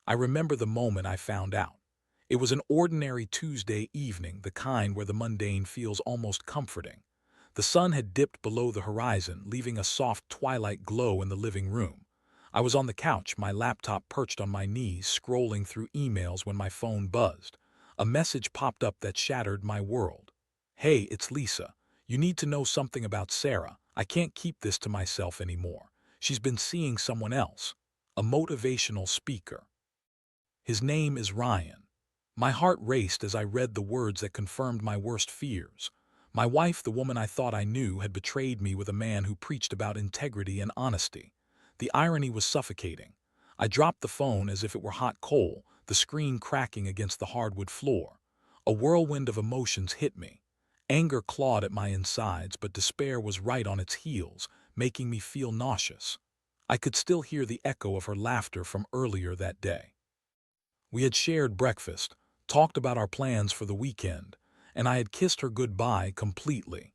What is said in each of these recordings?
I remember the moment I found out. It was an ordinary Tuesday evening, the kind where the mundane feels almost comforting. The sun had dipped below the horizon, leaving a soft twilight glow in the living room. I was on the couch, my laptop perched on my knees, scrolling through emails when my phone buzzed. A message popped up that shattered my world. "Hey, it's Lisa. You need to know something about Sarah. I can't keep this to myself anymore. She's been seeing someone else." A motivational speaker. His name is Ryan. My heart raced as I read the words that confirmed my worst fears. My wife, the woman I thought I knew, had betrayed me with a man who preached about integrity and honesty. The irony was suffocating. I dropped the phone as if it were hot coal, the screen cracking against the hardwood floor. A whirlwind of emotions hit me. Anger clawed at my insides, but despair was right on its heels, making me feel nauseous. I could still hear the echo of her laughter from earlier that day. We had shared breakfast, talked about our plans for the weekend, and I had kissed her goodbye completely,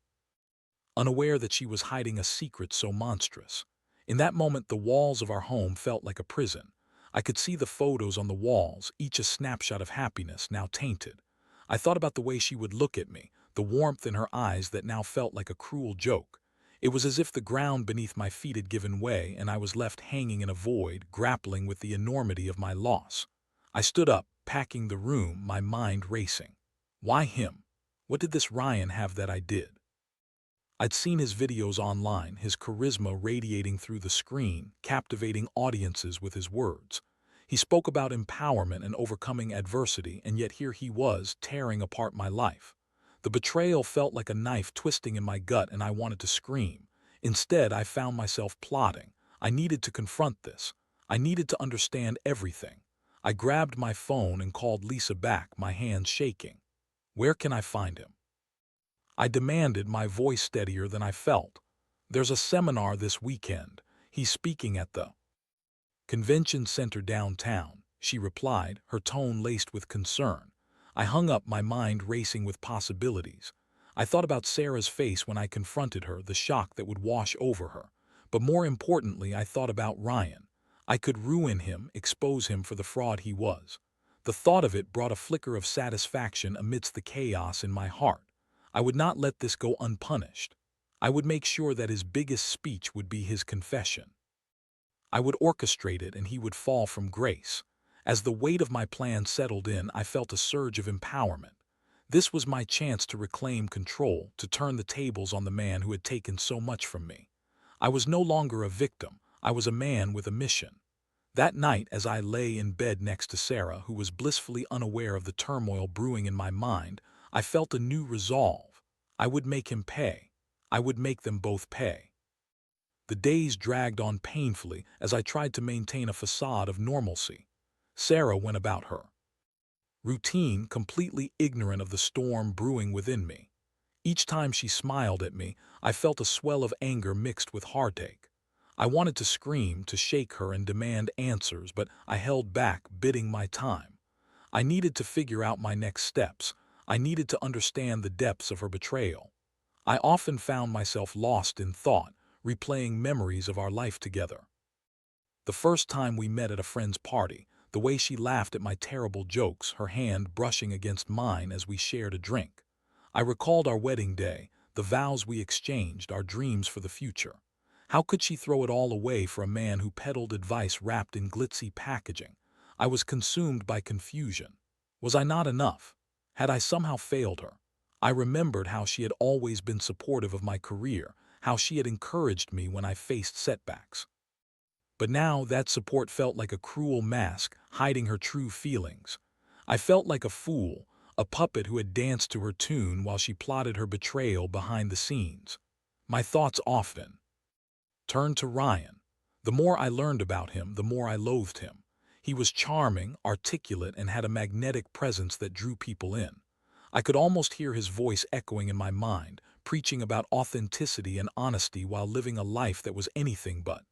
unaware that she was hiding a secret so monstrous. In that moment, the walls of our home felt like a prison. I could see the photos on the walls, each a snapshot of happiness, now tainted. I thought about the way she would look at me, the warmth in her eyes that now felt like a cruel joke. It was as if the ground beneath my feet had given way and I was left hanging in a void, grappling with the enormity of my loss. I stood up, packing the room, my mind racing. Why him? What did this Ryan have that I did? I'd seen his videos online, his charisma radiating through the screen, captivating audiences with his words. He spoke about empowerment and overcoming adversity, and yet here he was, tearing apart my life. The betrayal felt like a knife twisting in my gut, and I wanted to scream. Instead, I found myself plotting. I needed to confront this. I needed to understand everything. I grabbed my phone and called Lisa back, my hands shaking. "Where can I find him?" I demanded, my voice steadier than I felt. "There's a seminar this weekend. He's speaking at the convention center downtown," she replied, her tone laced with concern. I hung up, my mind racing with possibilities. I thought about Sarah's face when I confronted her, the shock that would wash over her. But more importantly, I thought about Ryan. I could ruin him, expose him for the fraud he was. The thought of it brought a flicker of satisfaction amidst the chaos in my heart. I would not let this go unpunished. I would make sure that his biggest speech would be his confession. I would orchestrate it and he would fall from grace. As the weight of my plan settled in, I felt a surge of empowerment. This was my chance to reclaim control, to turn the tables on the man who had taken so much from me. I was no longer a victim. I was a man with a mission. That night, as I lay in bed next to Sarah, who was blissfully unaware of the turmoil brewing in my mind, I felt a new resolve. I would make him pay. I would make them both pay. The days dragged on painfully as I tried to maintain a facade of normalcy. Sarah went about her routine, completely ignorant of the storm brewing within me. Each time she smiled at me, I felt a swell of anger mixed with heartache. I wanted to scream, to shake her and demand answers, but I held back, biding my time. I needed to figure out my next steps. I needed to understand the depths of her betrayal. I often found myself lost in thought, replaying memories of our life together. The first time we met at a friend's party, the way she laughed at my terrible jokes, her hand brushing against mine as we shared a drink. I recalled our wedding day, the vows we exchanged, our dreams for the future. How could she throw it all away for a man who peddled advice wrapped in glitzy packaging? I was consumed by confusion. Was I not enough? Had I somehow failed her? I remembered how she had always been supportive of my career, how she had encouraged me when I faced setbacks. But now that support felt like a cruel mask, hiding her true feelings. I felt like a fool, a puppet who had danced to her tune while she plotted her betrayal behind the scenes. My thoughts often turned to Ryan. The more I learned about him, the more I loathed him. He was charming, articulate, and had a magnetic presence that drew people in. I could almost hear his voice echoing in my mind, preaching about authenticity and honesty while living a life that was anything but.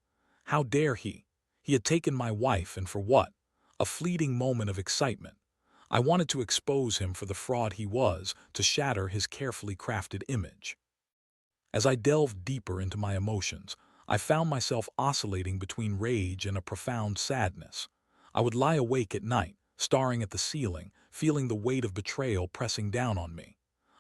How dare he? He had taken my wife, and for what? A fleeting moment of excitement. I wanted to expose him for the fraud he was, to shatter his carefully crafted image. As I delved deeper into my emotions, I found myself oscillating between rage and a profound sadness. I would lie awake at night, staring at the ceiling, feeling the weight of betrayal pressing down on me.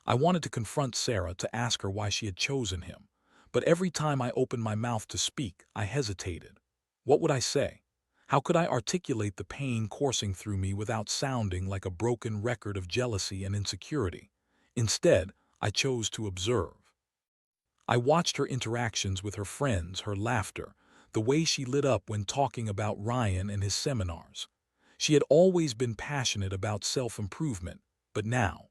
I wanted to confront Sarah to ask her why she had chosen him, but every time I opened my mouth to speak, I hesitated. What would I say? How could I articulate the pain coursing through me without sounding like a broken record of jealousy and insecurity? Instead, I chose to observe. I watched her interactions with her friends, her laughter, the way she lit up when talking about Ryan and his seminars. She had always been passionate about self-improvement, but now,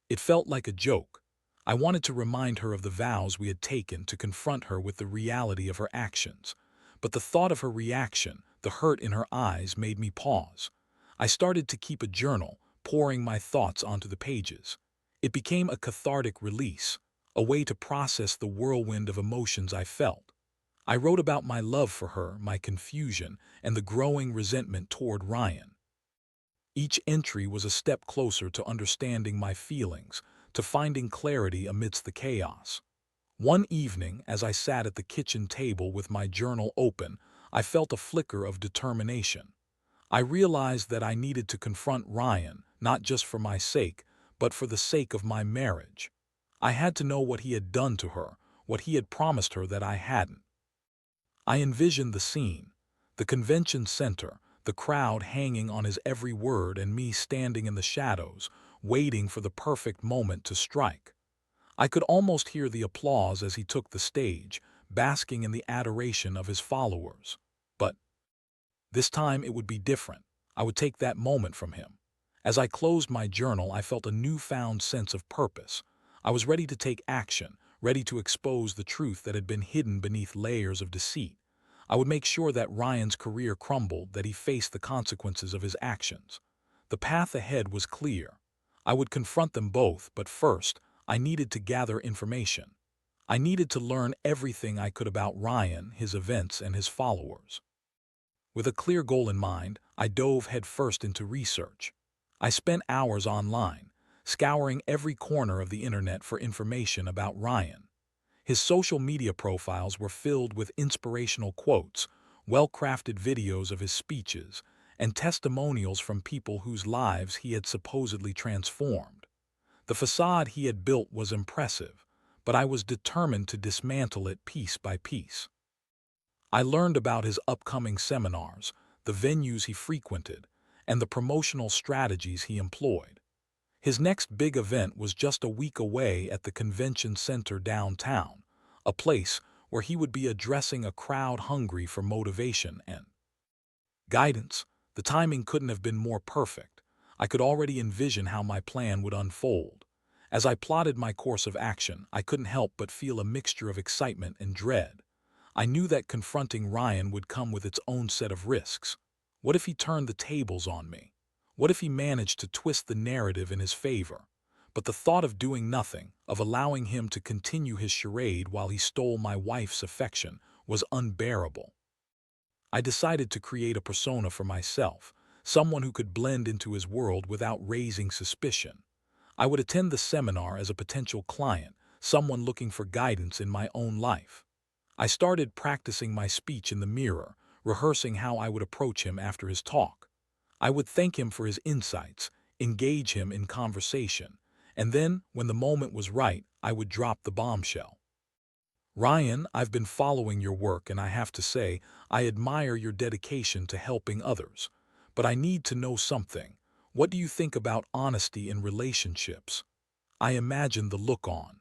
it felt like a joke. I wanted to remind her of the vows we had taken, to confront her with the reality of her actions. But the thought of her reaction, the hurt in her eyes, made me pause. I started to keep a journal, pouring my thoughts onto the pages. It became a cathartic release, a way to process the whirlwind of emotions I felt. I wrote about my love for her, my confusion, and the growing resentment toward Ryan. Each entry was a step closer to understanding my feelings, to finding clarity amidst the chaos. One evening, as I sat at the kitchen table with my journal open, I felt a flicker of determination. I realized that I needed to confront Ryan, not just for my sake, but for the sake of my marriage. I had to know what he had done to her, what he had promised her that I hadn't. I envisioned the scene, the convention center, the crowd hanging on his every word, and me standing in the shadows, waiting for the perfect moment to strike. I could almost hear the applause as he took the stage, basking in the adoration of his followers. But this time it would be different. I would take that moment from him. As I closed my journal, I felt a newfound sense of purpose. I was ready to take action, ready to expose the truth that had been hidden beneath layers of deceit. I would make sure that Ryan's career crumbled, that he faced the consequences of his actions. The path ahead was clear. I would confront them both, but first, I needed to gather information. I needed to learn everything I could about Ryan, his events, and his followers. With a clear goal in mind, I dove headfirst into research. I spent hours online, scouring every corner of the internet for information about Ryan. His social media profiles were filled with inspirational quotes, well-crafted videos of his speeches, and testimonials from people whose lives he had supposedly transformed. The facade he had built was impressive, but I was determined to dismantle it piece by piece. I learned about his upcoming seminars, the venues he frequented, and the promotional strategies he employed. His next big event was just a week away at the convention center downtown, a place where he would be addressing a crowd hungry for motivation and guidance. The timing couldn't have been more perfect. I could already envision how my plan would unfold. As I plotted my course of action, I couldn't help but feel a mixture of excitement and dread. I knew that confronting Ryan would come with its own set of risks. What if he turned the tables on me? What if he managed to twist the narrative in his favor? But the thought of doing nothing, of allowing him to continue his charade while he stole my wife's affection, was unbearable. I decided to create a persona for myself, someone who could blend into his world without raising suspicion. I would attend the seminar as a potential client, someone looking for guidance in my own life. I started practicing my speech in the mirror, rehearsing how I would approach him after his talk. I would thank him for his insights, engage him in conversation, and then, when the moment was right, I would drop the bombshell. Ryan, I've been following your work, and I have to say, I admire your dedication to helping others. But I need to know something. What do you think about honesty in relationships? I imagined the look on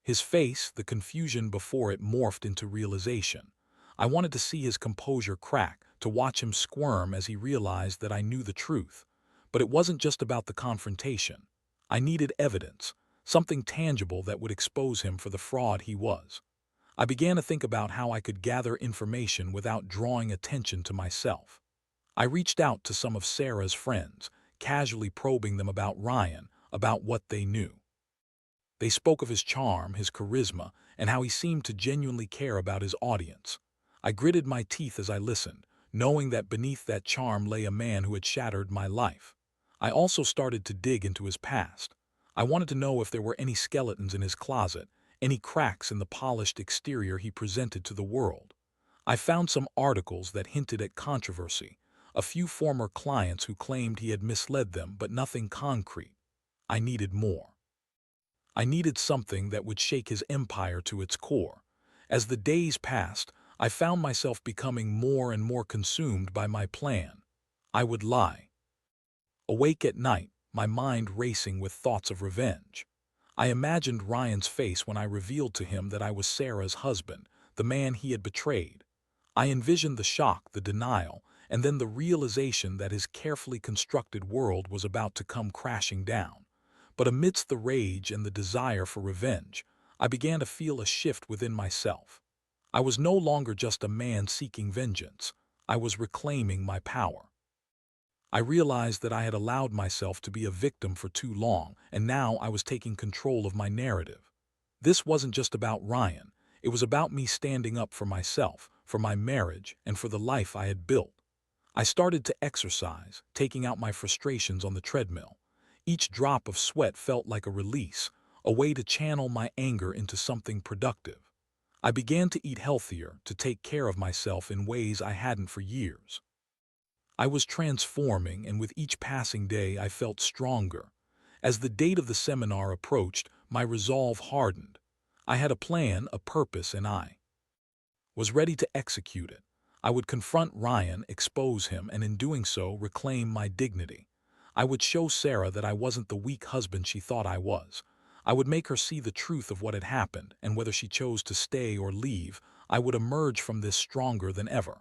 his face, the confusion before it morphed into realization. I wanted to see his composure crack, to watch him squirm as he realized that I knew the truth. But it wasn't just about the confrontation. I needed evidence, something tangible that would expose him for the fraud he was. I began to think about how I could gather information without drawing attention to myself. I reached out to some of Sarah's friends, casually probing them about Ryan, about what they knew. They spoke of his charm, his charisma, and how he seemed to genuinely care about his audience. I gritted my teeth as I listened, knowing that beneath that charm lay a man who had shattered my life. I also started to dig into his past. I wanted to know if there were any skeletons in his closet, any cracks in the polished exterior he presented to the world. I found some articles that hinted at controversy, a few former clients who claimed he had misled them, but nothing concrete. I needed more. I needed something that would shake his empire to its core. As the days passed, I found myself becoming more and more consumed by my plan. I would lie. Awake at night, my mind racing with thoughts of revenge. I imagined Ryan's face when I revealed to him that I was Sarah's husband, the man he had betrayed. I envisioned the shock, the denial, and then the realization that his carefully constructed world was about to come crashing down. But amidst the rage and the desire for revenge, I began to feel a shift within myself. I was no longer just a man seeking vengeance. I was reclaiming my power. I realized that I had allowed myself to be a victim for too long, and now I was taking control of my narrative. This wasn't just about Ryan. It was about me standing up for myself, for my marriage, and for the life I had built. I started to exercise, taking out my frustrations on the treadmill. Each drop of sweat felt like a release, a way to channel my anger into something productive. I began to eat healthier, to take care of myself in ways I hadn't for years. I was transforming, and with each passing day I felt stronger. As the date of the seminar approached, my resolve hardened. I had a plan, a purpose, and I was ready to execute it. I would confront Ryan, expose him, and in doing so, reclaim my dignity. I would show Sarah that I wasn't the weak husband she thought I was. I would make her see the truth of what had happened, and whether she chose to stay or leave, I would emerge from this stronger than ever.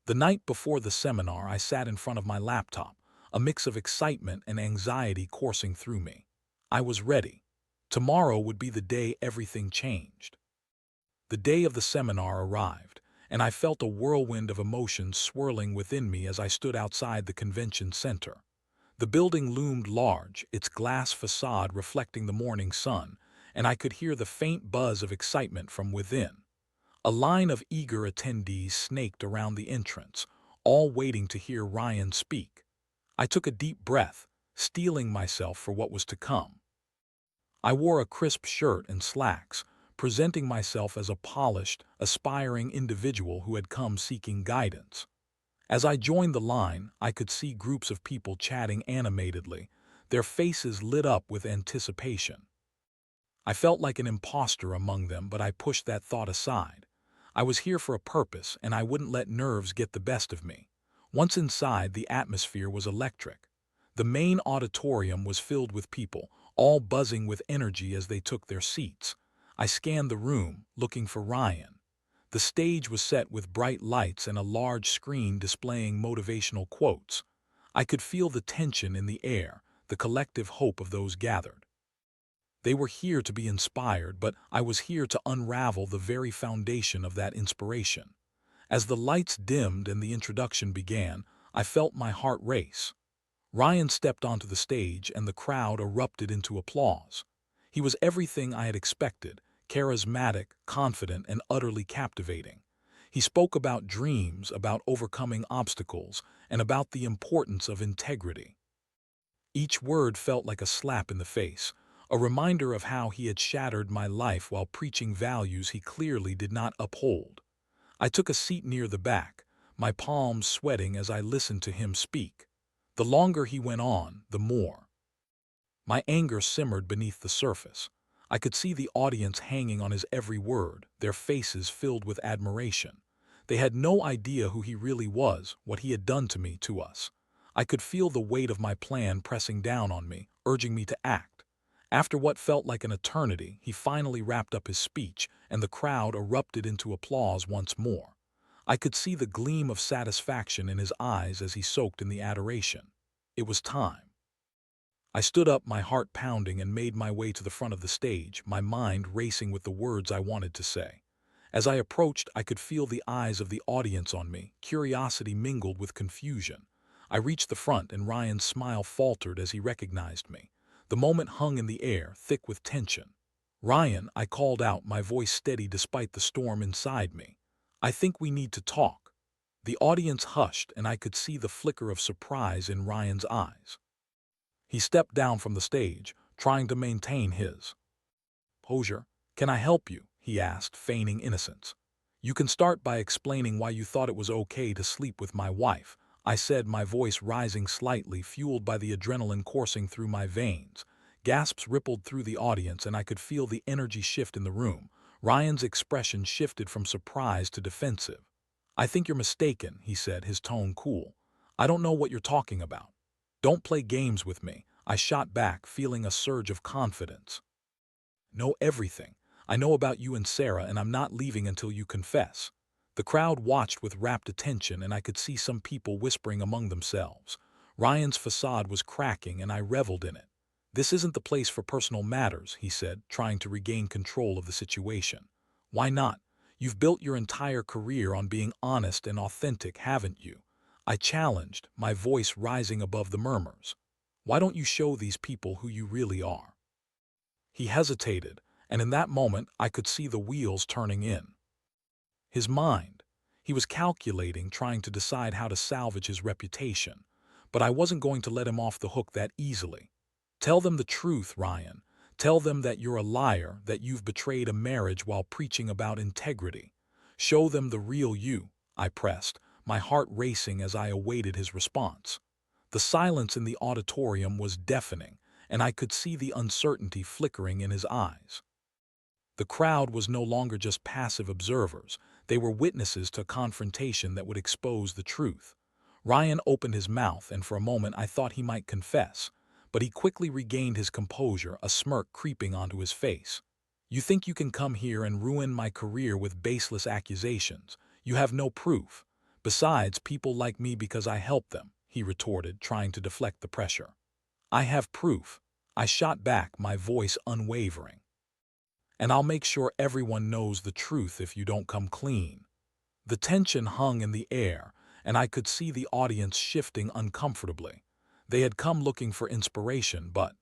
The night before the seminar, I sat in front of my laptop, a mix of excitement and anxiety coursing through me. I was ready. Tomorrow would be the day everything changed. The day of the seminar arrived, and I felt a whirlwind of emotions swirling within me as I stood outside the convention center. The building loomed large, its glass facade reflecting the morning sun, and I could hear the faint buzz of excitement from within. A line of eager attendees snaked around the entrance, all waiting to hear Ryan speak. I took a deep breath, steeling myself for what was to come. I wore a crisp shirt and slacks, presenting myself as a polished, aspiring individual who had come seeking guidance. As I joined the line, I could see groups of people chatting animatedly, their faces lit up with anticipation. I felt like an imposter among them, but I pushed that thought aside. I was here for a purpose, and I wouldn't let nerves get the best of me. Once inside, the atmosphere was electric. The main auditorium was filled with people, all buzzing with energy as they took their seats. I scanned the room, looking for Ryan. The stage was set with bright lights and a large screen displaying motivational quotes. I could feel the tension in the air, the collective hope of those gathered. They were here to be inspired, but I was here to unravel the very foundation of that inspiration. As the lights dimmed and the introduction began, I felt my heart race. Ryan stepped onto the stage and the crowd erupted into applause. He was everything I had expected, charismatic, confident, and utterly captivating. He spoke about dreams, about overcoming obstacles, and about the importance of integrity. Each word felt like a slap in the face, a reminder of how he had shattered my life while preaching values he clearly did not uphold. I took a seat near the back, my palms sweating as I listened to him speak. The longer he went on, the more my anger simmered beneath the surface. I could see the audience hanging on his every word, their faces filled with admiration. They had no idea who he really was, what he had done to me, to us. I could feel the weight of my plan pressing down on me, urging me to act. After what felt like an eternity, he finally wrapped up his speech, and the crowd erupted into applause once more. I could see the gleam of satisfaction in his eyes as he soaked in the adoration. It was time. I stood up, my heart pounding, and made my way to the front of the stage, my mind racing with the words I wanted to say. As I approached, I could feel the eyes of the audience on me, curiosity mingled with confusion. I reached the front, and Ryan's smile faltered as he recognized me. The moment hung in the air, thick with tension. "Ryan," I called out, my voice steady despite the storm inside me. "I think we need to talk." The audience hushed, and I could see the flicker of surprise in Ryan's eyes. He stepped down from the stage, trying to maintain his composure. "Can I help you?" he asked, feigning innocence. "You can start by explaining why you thought it was okay to sleep with my wife," I said, my voice rising slightly, fueled by the adrenaline coursing through my veins. Gasps rippled through the audience, and I could feel the energy shift in the room. Ryan's expression shifted from surprise to defensive. "I think you're mistaken," he said, his tone cool. "I don't know what you're talking about. Don't play games with me," I shot back, feeling a surge of confidence. "Know everything. I know about you and Sarah, and I'm not leaving until you confess." The crowd watched with rapt attention, and I could see some people whispering among themselves. Ryan's facade was cracking, and I reveled in it. "This isn't the place for personal matters," he said, trying to regain control of the situation. "Why not? You've built your entire career on being honest and authentic, haven't you?" I challenged, my voice rising above the murmurs. "Why don't you show these people who you really are?" He hesitated, and in that moment I could see the wheels turning in his mind. He was calculating, trying to decide how to salvage his reputation. But I wasn't going to let him off the hook that easily. "Tell them the truth, Ryan. Tell them that you're a liar, that you've betrayed a marriage while preaching about integrity. Show them the real you," I pressed, my heart racing as I awaited his response. The silence in the auditorium was deafening, and I could see the uncertainty flickering in his eyes. The crowd was no longer just passive observers. They were witnesses to a confrontation that would expose the truth. Ryan opened his mouth, and for a moment I thought he might confess, but he quickly regained his composure, a smirk creeping onto his face. "You think you can come here and ruin my career with baseless accusations? You have no proof. Besides, people like me because I help them," he retorted, trying to deflect the pressure. "I have proof," I shot back, my voice unwavering. "And I'll make sure everyone knows the truth if you don't come clean." The tension hung in the air, and I could see the audience shifting uncomfortably. They had come looking for inspiration, but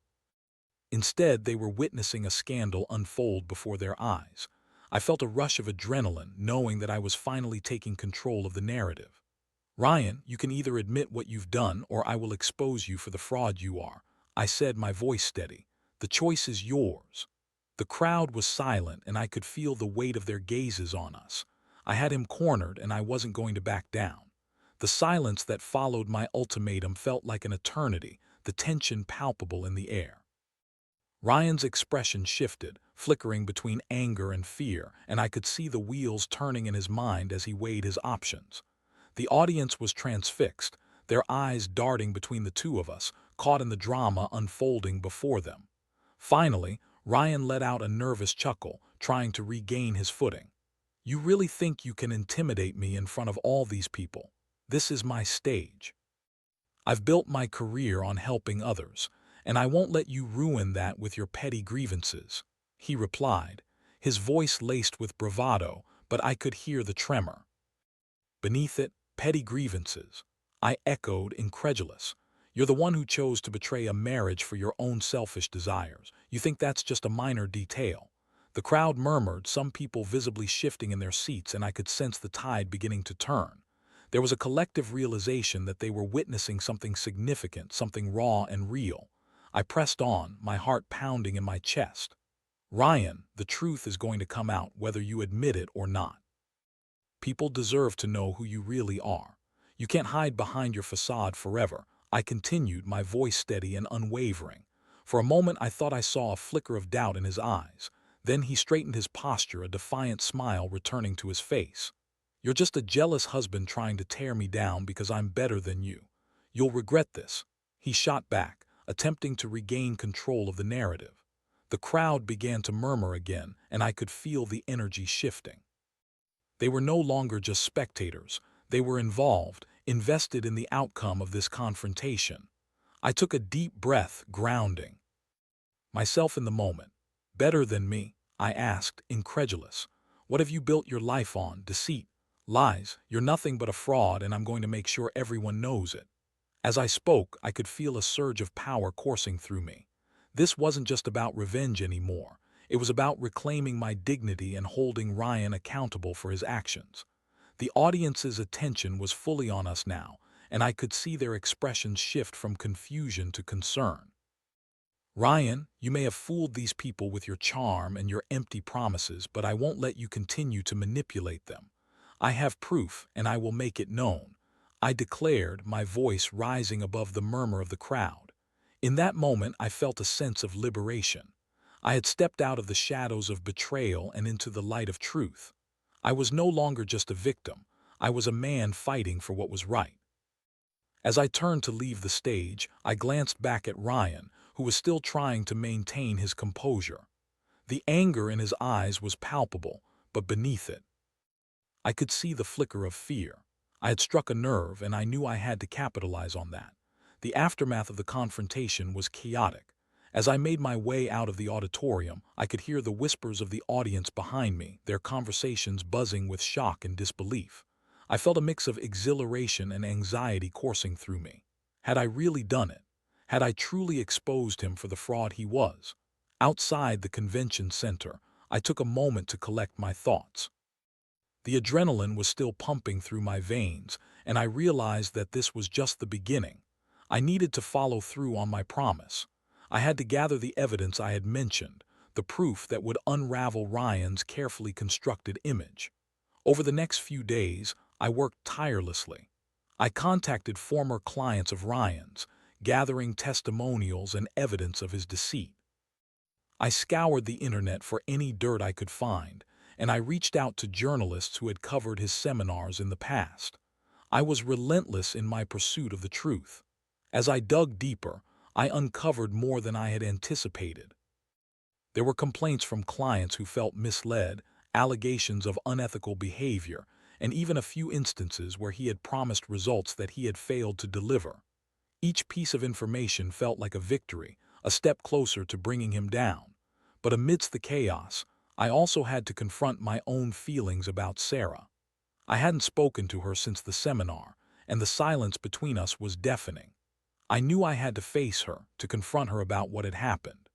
instead they were witnessing a scandal unfold before their eyes. I felt a rush of adrenaline, knowing that I was finally taking control of the narrative. "Ryan, you can either admit what you've done, or I will expose you for the fraud you are," I said, my voice steady. "The choice is yours." The crowd was silent, and I could feel the weight of their gazes on us. I had him cornered, and I wasn't going to back down. The silence that followed my ultimatum felt like an eternity, the tension palpable in the air. Ryan's expression shifted, flickering between anger and fear, and I could see the wheels turning in his mind as he weighed his options. The audience was transfixed, their eyes darting between the two of us, caught in the drama unfolding before them. Finally, Ryan let out a nervous chuckle, trying to regain his footing. "You really think you can intimidate me in front of all these people? This is my stage. I've built my career on helping others, and I won't let you ruin that with your petty grievances," he replied, his voice laced with bravado, but I could hear the tremor beneath it. "Petty grievances," I echoed, incredulous. "You're the one who chose to betray a marriage for your own selfish desires. You think that's just a minor detail." The crowd murmured, some people visibly shifting in their seats, and I could sense the tide beginning to turn. There was a collective realization that they were witnessing something significant, something raw and real. I pressed on, my heart pounding in my chest. "Ryan, the truth is going to come out, whether you admit it or not. People deserve to know who you really are. You can't hide behind your facade forever," I continued, my voice steady and unwavering. For a moment I thought I saw a flicker of doubt in his eyes. Then he straightened his posture, a defiant smile returning to his face. "You're just a jealous husband trying to tear me down because I'm better than you. You'll regret this," he shot back, attempting to regain control of the narrative. The crowd began to murmur again, and I could feel the energy shifting. They were no longer just spectators. They were involved, invested in the outcome of this confrontation. I took a deep breath, grounding myself in the moment. "Better than me?" I asked, incredulous. "What have you built your life on? Deceit? Lies? You're nothing but a fraud, and I'm going to make sure everyone knows it." As I spoke, I could feel a surge of power coursing through me. This wasn't just about revenge anymore. It was about reclaiming my dignity and holding Ryan accountable for his actions. The audience's attention was fully on us now, and I could see their expressions shift from confusion to concern. "Ryan, you may have fooled these people with your charm and your empty promises, but I won't let you continue to manipulate them. I have proof, and I will make it known," I declared, my voice rising above the murmur of the crowd. In that moment, I felt a sense of liberation. I had stepped out of the shadows of betrayal and into the light of truth. I was no longer just a victim. I was a man fighting for what was right. As I turned to leave the stage, I glanced back at Ryan, who was still trying to maintain his composure. The anger in his eyes was palpable, but beneath it, I could see the flicker of fear. I had struck a nerve, and I knew I had to capitalize on that. The aftermath of the confrontation was chaotic. As I made my way out of the auditorium, I could hear the whispers of the audience behind me, their conversations buzzing with shock and disbelief. I felt a mix of exhilaration and anxiety coursing through me. Had I really done it? Had I truly exposed him for the fraud he was? Outside the convention center, I took a moment to collect my thoughts. The adrenaline was still pumping through my veins, and I realized that this was just the beginning. I needed to follow through on my promise. I had to gather the evidence I had mentioned, the proof that would unravel Ryan's carefully constructed image. Over the next few days, I worked tirelessly. I contacted former clients of Ryan's, gathering testimonials and evidence of his deceit. I scoured the internet for any dirt I could find, and I reached out to journalists who had covered his seminars in the past. I was relentless in my pursuit of the truth. As I dug deeper, I uncovered more than I had anticipated. There were complaints from clients who felt misled, allegations of unethical behavior, and even a few instances where he had promised results that he had failed to deliver. Each piece of information felt like a victory, a step closer to bringing him down. But amidst the chaos, I also had to confront my own feelings about Sarah. I hadn't spoken to her since the seminar, and the silence between us was deafening. I knew I had to face her, to confront her about what had happened.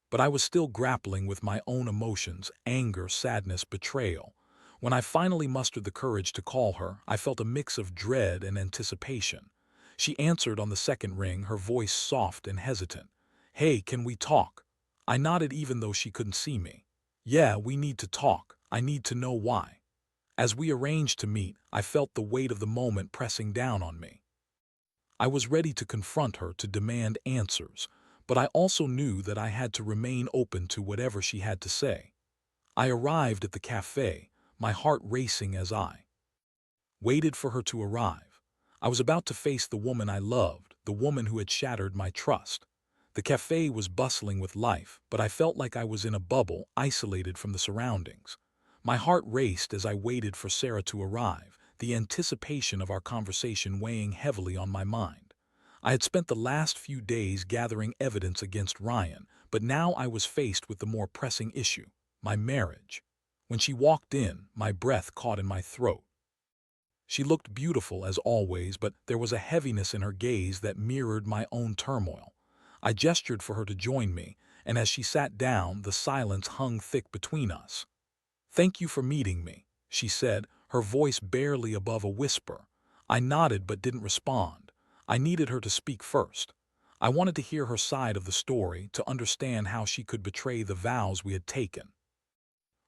But I was still grappling with my own emotions, anger, sadness, betrayal. When I finally mustered the courage to call her, I felt a mix of dread and anticipation. She answered on the second ring, her voice soft and hesitant. "Hey, can we talk?" I nodded even though she couldn't see me. "Yeah, we need to talk. I need to know why." As we arranged to meet, I felt the weight of the moment pressing down on me. I was ready to confront her, to demand answers, but I also knew that I had to remain open to whatever she had to say. I arrived at the cafe, my heart racing as I waited for her to arrive. I was about to face the woman I loved, the woman who had shattered my trust. The cafe was bustling with life, but I felt like I was in a bubble, isolated from the surroundings. My heart raced as I waited for Sarah to arrive, the anticipation of our conversation weighing heavily on my mind. I had spent the last few days gathering evidence against Ryan, but now I was faced with the more pressing issue, my marriage. When she walked in, my breath caught in my throat. She looked beautiful as always, but there was a heaviness in her gaze that mirrored my own turmoil. I gestured for her to join me, and as she sat down, the silence hung thick between us. "Thank you for meeting me," she said, her voice barely above a whisper. I nodded but didn't respond. I needed her to speak first. I wanted to hear her side of the story, to understand how she could betray the vows we had taken.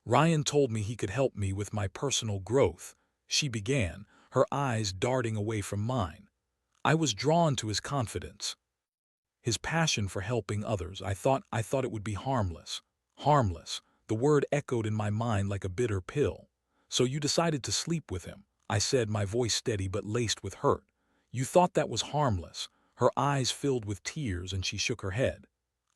"Ryan told me he could help me with my personal growth," she began, her eyes darting away from mine. I was drawn to his confidence, his passion for helping others. I thought it would be harmless. Harmless. The word echoed in my mind like a bitter pill. "So you decided to sleep with him," I said, my voice steady but laced with hurt. "You thought that was harmless." Her eyes filled with tears and she shook her head.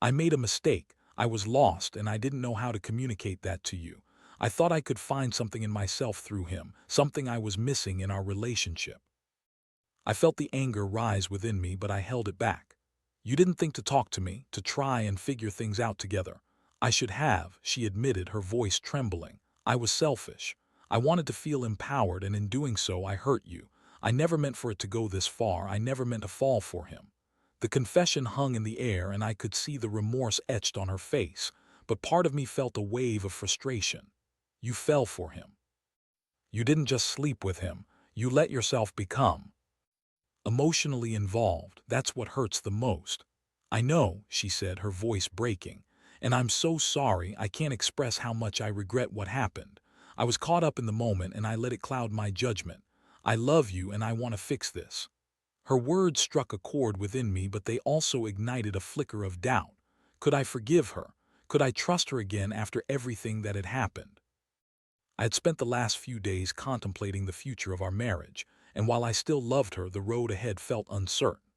"I made a mistake. I was lost and I didn't know how to communicate that to you. I thought I could find something in myself through him, something I was missing in our relationship." I felt the anger rise within me, but I held it back. "You didn't think to talk to me, to try and figure things out together." "I should have," she admitted, her voice trembling. "I was selfish. I wanted to feel empowered, and in doing so I hurt you. I never meant for it to go this far. I never meant to fall for him." The confession hung in the air, and I could see the remorse etched on her face, but part of me felt a wave of frustration. "You fell for him. You didn't just sleep with him. You let yourself become emotionally involved. That's what hurts the most." "I know," she said, her voice breaking. "And I'm so sorry. I can't express how much I regret what happened. I was caught up in the moment and I let it cloud my judgment. I love you and I want to fix this." Her words struck a chord within me, but they also ignited a flicker of doubt. Could I forgive her? Could I trust her again after everything that had happened? I had spent the last few days contemplating the future of our marriage, and while I still loved her, the road ahead felt uncertain.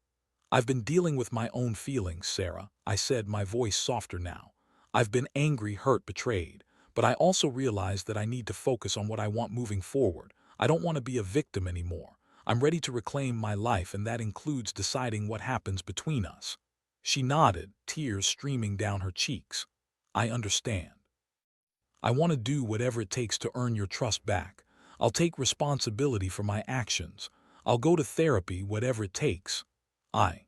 "I've been dealing with my own feelings, Sarah," I said, my voice softer now. "I've been angry, hurt, betrayed, but I also realized that I need to focus on what I want moving forward. I don't want to be a victim anymore. I'm ready to reclaim my life, and that includes deciding what happens between us." She nodded, tears streaming down her cheeks. "I understand. I want to do whatever it takes to earn your trust back. I'll take responsibility for my actions. I'll go to therapy, whatever it takes." I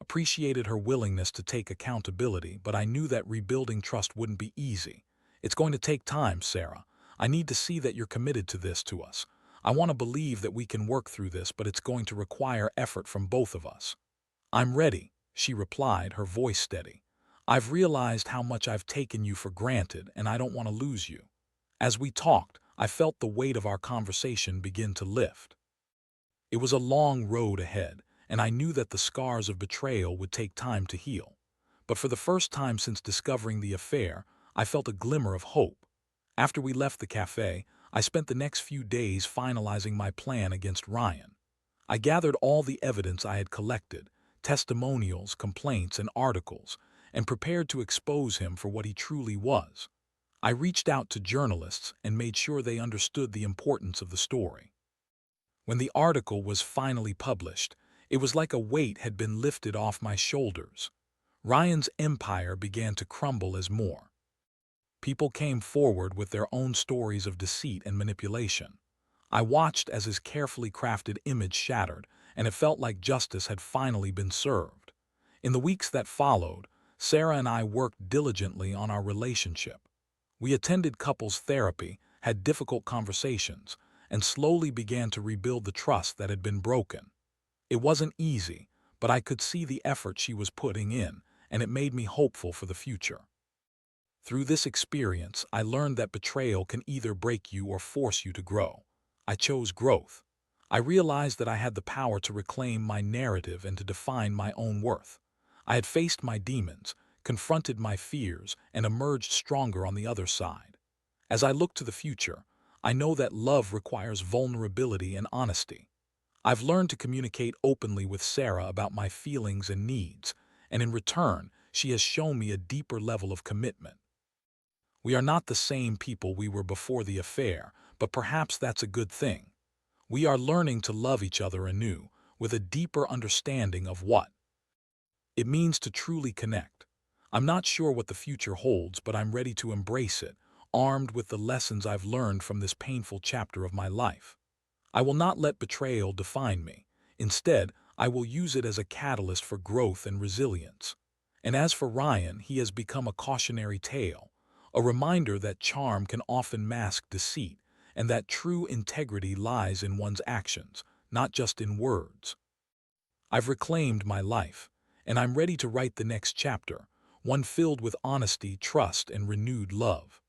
appreciated her willingness to take accountability, but I knew that rebuilding trust wouldn't be easy. "It's going to take time, Sarah. I need to see that you're committed to this to us. I want to believe that we can work through this, but it's going to require effort from both of us." "I'm ready," she replied, her voice steady. "I've realized how much I've taken you for granted, and I don't want to lose you." As we talked, I felt the weight of our conversation begin to lift. It was a long road ahead, and I knew that the scars of betrayal would take time to heal. But for the first time since discovering the affair, I felt a glimmer of hope. After we left the cafe, I spent the next few days finalizing my plan against Ryan. I gathered all the evidence I had collected, testimonials, complaints, and articles, and prepared to expose him for what he truly was. I reached out to journalists and made sure they understood the importance of the story. When the article was finally published, it was like a weight had been lifted off my shoulders. Ryan's empire began to crumble as more people came forward with their own stories of deceit and manipulation. I watched as his carefully crafted image shattered, and it felt like justice had finally been served. In the weeks that followed, Sarah and I worked diligently on our relationship. We attended couples therapy, had difficult conversations, and slowly began to rebuild the trust that had been broken. It wasn't easy, but I could see the effort she was putting in, and it made me hopeful for the future. Through this experience, I learned that betrayal can either break you or force you to grow. I chose growth. I realized that I had the power to reclaim my narrative and to define my own worth. I had faced my demons, confronted my fears, and emerged stronger on the other side. As I look to the future, I know that love requires vulnerability and honesty. I've learned to communicate openly with Sarah about my feelings and needs, and in return, she has shown me a deeper level of commitment. We are not the same people we were before the affair, but perhaps that's a good thing. We are learning to love each other anew, with a deeper understanding of what it means to truly connect. I'm not sure what the future holds, but I'm ready to embrace it, armed with the lessons I've learned from this painful chapter of my life. I will not let betrayal define me. Instead, I will use it as a catalyst for growth and resilience. And as for Ryan, he has become a cautionary tale, a reminder that charm can often mask deceit, and that true integrity lies in one's actions, not just in words. I've reclaimed my life, and I'm ready to write the next chapter, one filled with honesty, trust, and renewed love.